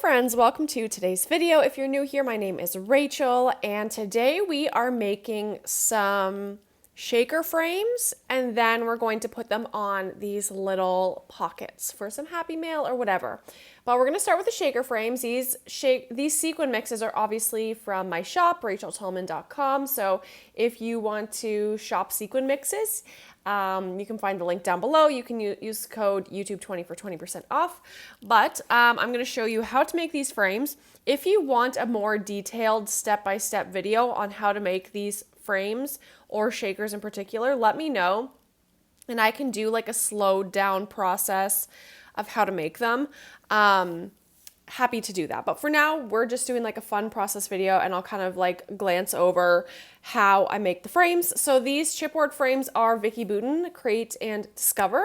friends, welcome to today's video. If you're new here, my name is Rachel, and today we are making some shaker frames, and then we're going to put them on these little pockets for some happy mail or whatever. But we're going to start with the shaker frames. These sequin mixes are obviously from my shop, racheltillman.com. So if you want to shop sequin mixes, you can find the link down below. You can use code YouTube20 for 20% off. But I'm going to show you how to make these frames. If you want a more detailed step-by-step video on how to make these frames or shakers in particular, let me know. And I can do like a slowed down process of how to make them. Happy to do that. But for now, we're just doing like a fun process video, and I'll kind of like glance over how I make the frames. So these chipboard frames are Vicki Boutin, Create and Discover.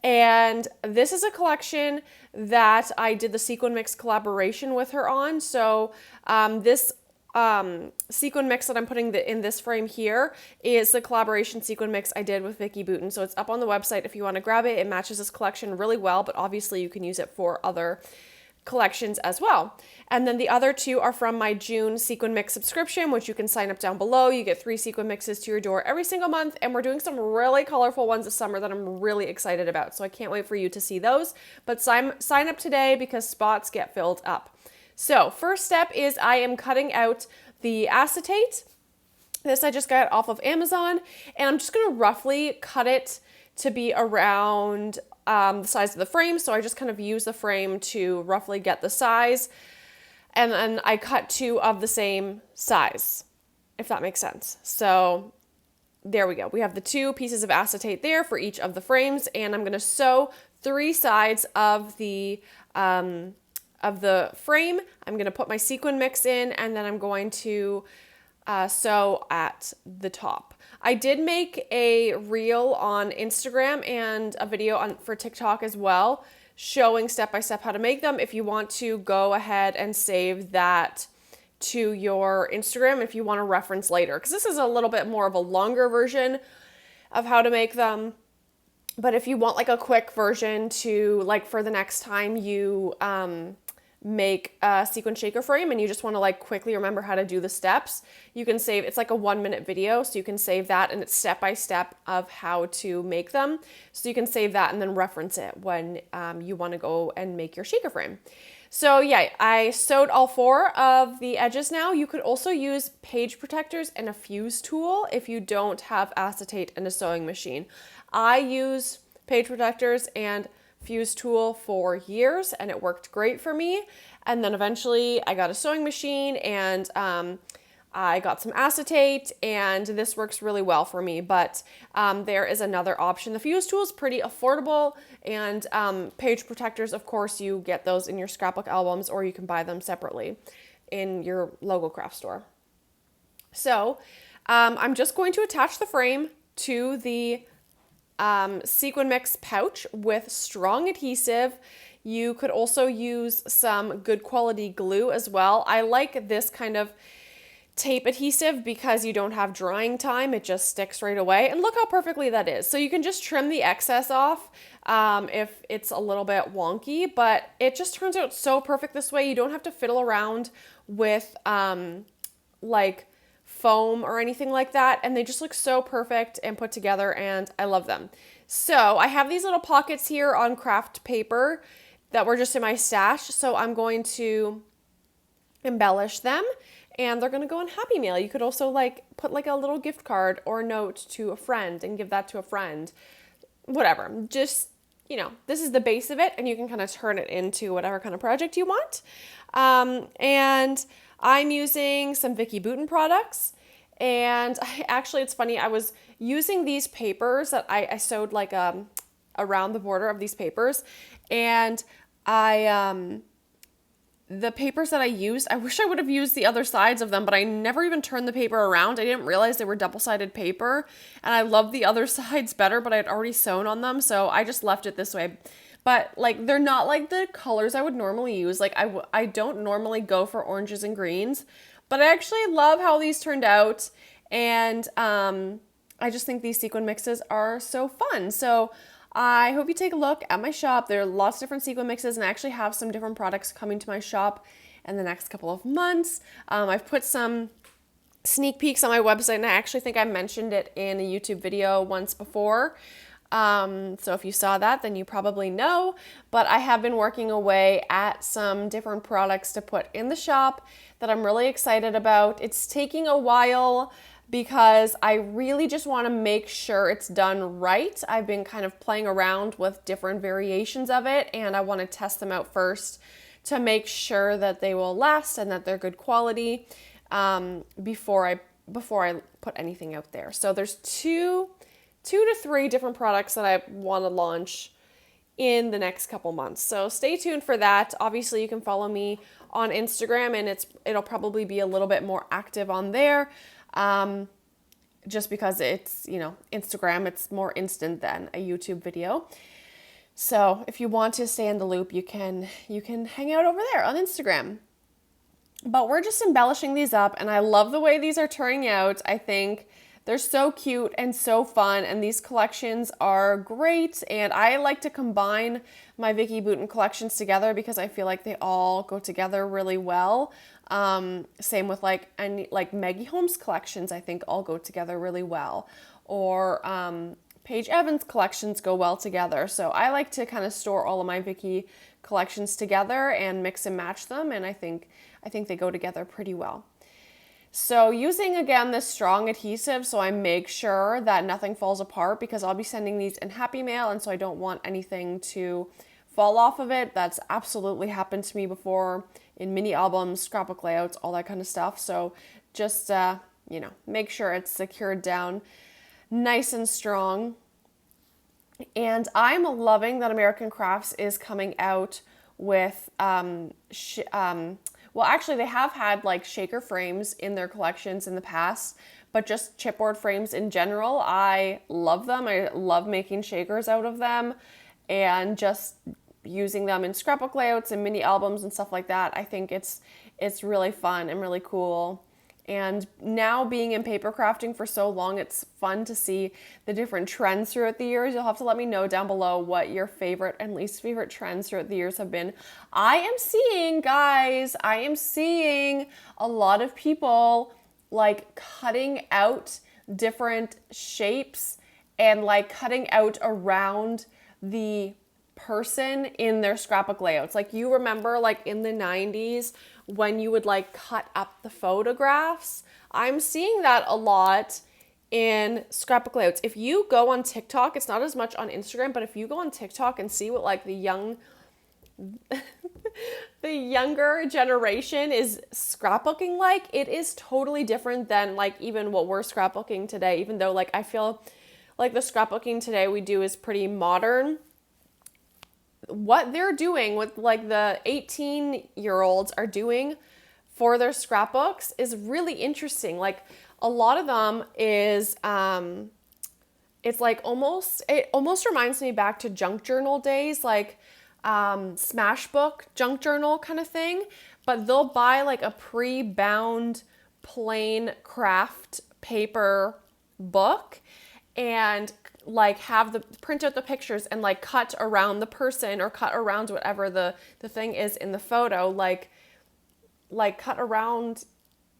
And this is a collection that I did the Sequin Mix collaboration with her on. So this sequin mix that I'm putting in this frame here is the collaboration sequin mix I did with Vicki Boutin. So it's up on the website if you want to grab it. It matches this collection really well, but obviously you can use it for other collections as well. And then the other two are from my June sequin mix subscription, which you can sign up down below. You get 3 sequin mixes to your door every single month, and we're doing some really colorful ones this summer that I'm really excited about. So I can't wait for you to see those. But sign up today because spots get filled up. So first step is I am cutting out the acetate. This I just got off of Amazon, and I'm just going to roughly cut it to be around the size of the frame. So I just kind of use the frame to roughly get the size, and then I cut 2 of the same size, if that makes sense. So there we go. We have the 2 pieces of acetate there for each of the frames, and I'm going to sew 3 sides of the frame. I'm going to put my sequin mix in, and then I'm going to sew at the top. I did make a reel on Instagram and a video for TikTok as well, showing step-by-step how to make them. If you want to go ahead and save that to your Instagram if you want to reference later, because this is a little bit more of a longer version of how to make them. But if you want like a quick version to like for the next time you make a sequin shaker frame and you just want to like quickly remember how to do the steps, you can save, it's like a 1-minute video, so you can save that, and it's step by step of how to make them. So you can save that and then reference it when you want to go and make your shaker frame. So yeah, I sewed all 4 of the edges now. You could also use page protectors and a fuse tool if you don't have acetate and a sewing machine. I use page protectors and fuse tool for years, and it worked great for me. And then eventually I got a sewing machine, and I got some acetate, and this works really well for me. But there is another option. The fuse tool is pretty affordable, and page protectors, of course, you get those in your scrapbook albums, or you can buy them separately in your logo craft store. So I'm just going to attach the frame to the sequin mix pouch with strong adhesive. You could also use some good quality glue as well. I like this kind of tape adhesive because you don't have drying time. It just sticks right away. And look how perfectly that is. So you can just trim the excess off if it's a little bit wonky, but it just turns out so perfect this way. You don't have to fiddle around with like foam or anything like that, and they just look so perfect and put together, and I love them. So I have these little pockets here on craft paper that were just in my stash, so I'm going to embellish them, and they're going to go in Happy Mail. You could also like put like a little gift card or note to a friend and give that to a friend, whatever. Just, you know, this is the base of it, and you can kind of turn it into whatever kind of project you want. And I'm using some Vicki Boutin products, and it's funny, I was using these papers that I sewed like around the border of these papers, and the papers that I used, I wish I would have used the other sides of them, but I never even turned the paper around. I didn't realize they were double-sided paper, and I love the other sides better, but I had already sewn on them, so I just left it this way. But like, they're not like the colors I would normally use. Like I don't normally go for oranges and greens, but I actually love how these turned out. And I just think these sequin mixes are so fun. So I hope you take a look at my shop. There are lots of different sequin mixes, and I actually have some different products coming to my shop in the next couple of months. I've put some sneak peeks on my website, and I actually think I mentioned it in a YouTube video once before. So if you saw that, then you probably know, but I have been working away at some different products to put in the shop that I'm really excited about. It's taking a while because I really just want to make sure it's done right. I've been kind of playing around with different variations of it, and I want to test them out first to make sure that they will last and that they're good quality before I put anything out there. So there's two to three different products that I want to launch in the next couple months. So stay tuned for that. Obviously, you can follow me on Instagram, and it'll probably be a little bit more active on there. Just because it's, Instagram, it's more instant than a YouTube video. So if you want to stay in the loop, you can hang out over there on Instagram. But we're just embellishing these up, and I love the way these are turning out. I think they're so cute and so fun, and these collections are great, and I like to combine my Vicki Boutin collections together because I feel like they all go together really well. Same with like Maggie Holmes collections, I think all go together really well. Or Paige Evans collections go well together. So I like to kind of store all of my Vicki collections together and mix and match them, and I think they go together pretty well. So using, again, this strong adhesive, so I make sure that nothing falls apart because I'll be sending these in Happy Mail, and so I don't want anything to fall off of it. That's absolutely happened to me before in mini albums, scrapbook layouts, all that kind of stuff. So just, make sure it's secured down nice and strong. And I'm loving that American Crafts is coming out with, well, actually, they have had like shaker frames in their collections in the past, but just chipboard frames in general, I love them. I love making shakers out of them and just using them in scrapbook layouts and mini albums and stuff like that. I think it's really fun and really cool. And now being in paper crafting for so long, it's fun to see the different trends throughout the years. You'll have to let me know down below what your favorite and least favorite trends throughout the years have been. I am seeing a lot of people like cutting out different shapes and like cutting out around the person in their scrapbook layouts. Like, you remember like in the 90s when you would like cut up the photographs? I'm seeing that a lot in scrapbook layouts. If you go on TikTok, it's not as much on Instagram, but if you go on TikTok and see what like the younger generation is scrapbooking like, it is totally different than like even what we're scrapbooking today, even though like I feel like the scrapbooking today we do is pretty modern. What they're doing with like the 18-year-olds are doing for their scrapbooks is really interesting. Like a lot of them is it's like it almost reminds me back to junk journal days, like Smashbook junk journal kind of thing, but they'll buy like a pre-bound plain craft paper book and like have the print out the pictures and like cut around the person or cut around whatever the thing is in the photo, like cut around,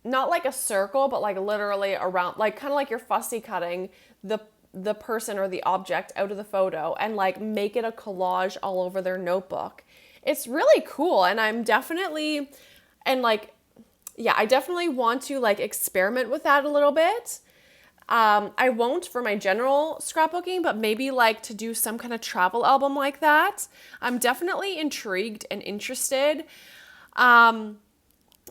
not like a circle, but like literally around, like kind of like you're fussy cutting the person or the object out of the photo and like make it a collage all over their notebook. It's really cool, and I definitely want to like experiment with that a little bit. I won't for my general scrapbooking, but maybe like to do some kind of travel album like that. I'm definitely intrigued and interested. And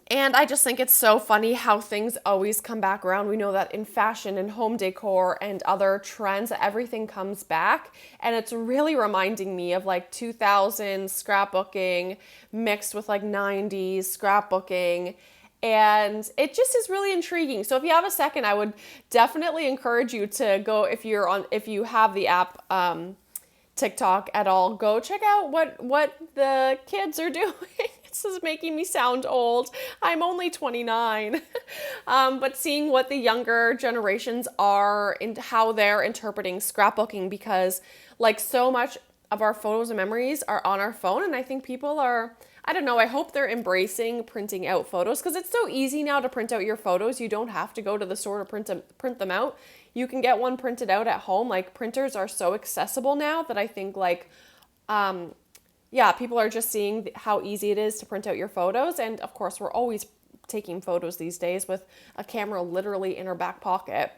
I just think it's so funny how things always come back around. We know that in fashion and home decor and other trends, everything comes back. And it's really reminding me of like 2000s scrapbooking mixed with like 90s scrapbooking. And it just is really intriguing. So if you have a second, I would definitely encourage you to go, if you have the app TikTok at all, go check out what the kids are doing. This is making me sound old. I'm only 29. But seeing what the younger generations are and how they're interpreting scrapbooking, because like so much of our photos and memories are on our phone, and I think people are, I don't know, I hope they're embracing printing out photos because it's so easy now to print out your photos. You don't have to go to the store to print them out. You can get one printed out at home. Like printers are so accessible now that I think like, yeah, people are just seeing how easy it is to print out your photos. And of course, we're always taking photos these days with a camera literally in our back pocket.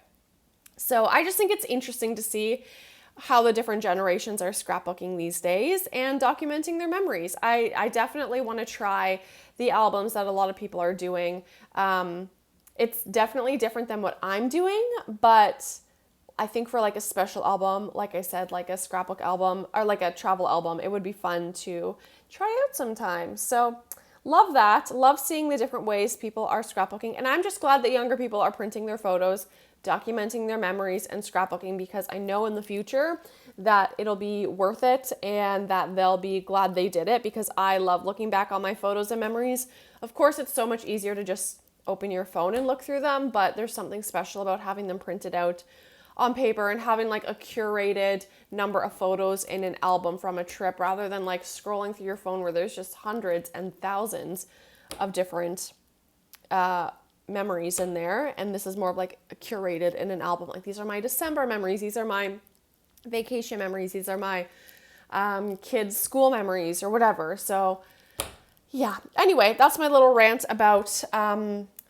So I just think it's interesting to see how the different generations are scrapbooking these days and documenting their memories. I definitely want to try the albums that a lot of people are doing. It's definitely different than what I'm doing, but I think for like a special album, like I said, like a scrapbook album or like a travel album, it would be fun to try out sometime. So love that. Love seeing the different ways people are scrapbooking. And I'm just glad that younger people are printing their photos, documenting their memories and scrapbooking, because I know in the future that it'll be worth it and that they'll be glad they did it, because I love looking back on my photos and memories. Of course, it's so much easier to just open your phone and look through them, but there's something special about having them printed out on paper and having like a curated number of photos in an album from a trip, rather than like scrolling through your phone where there's just hundreds and thousands of different memories in there. And this is more of like curated in an album. Like these are my December memories, these are my vacation memories, these are my kids' school memories or whatever. So yeah, anyway, that's my little rant about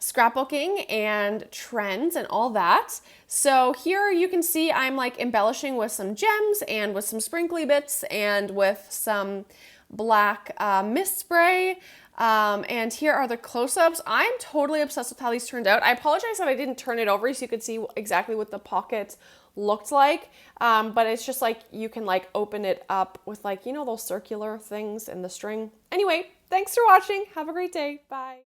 scrapbooking and trends and all that. So here you can see I'm like embellishing with some gems and with some sprinkly bits and with some black mist spray. And here are the close-ups. I'm totally obsessed with how these turned out. I apologize that I didn't turn it over so you could see exactly what the pocket looked like. But it's just like you can like open it up with like, you know, those circular things in the string. Anyway, thanks for watching. Have a great day. Bye.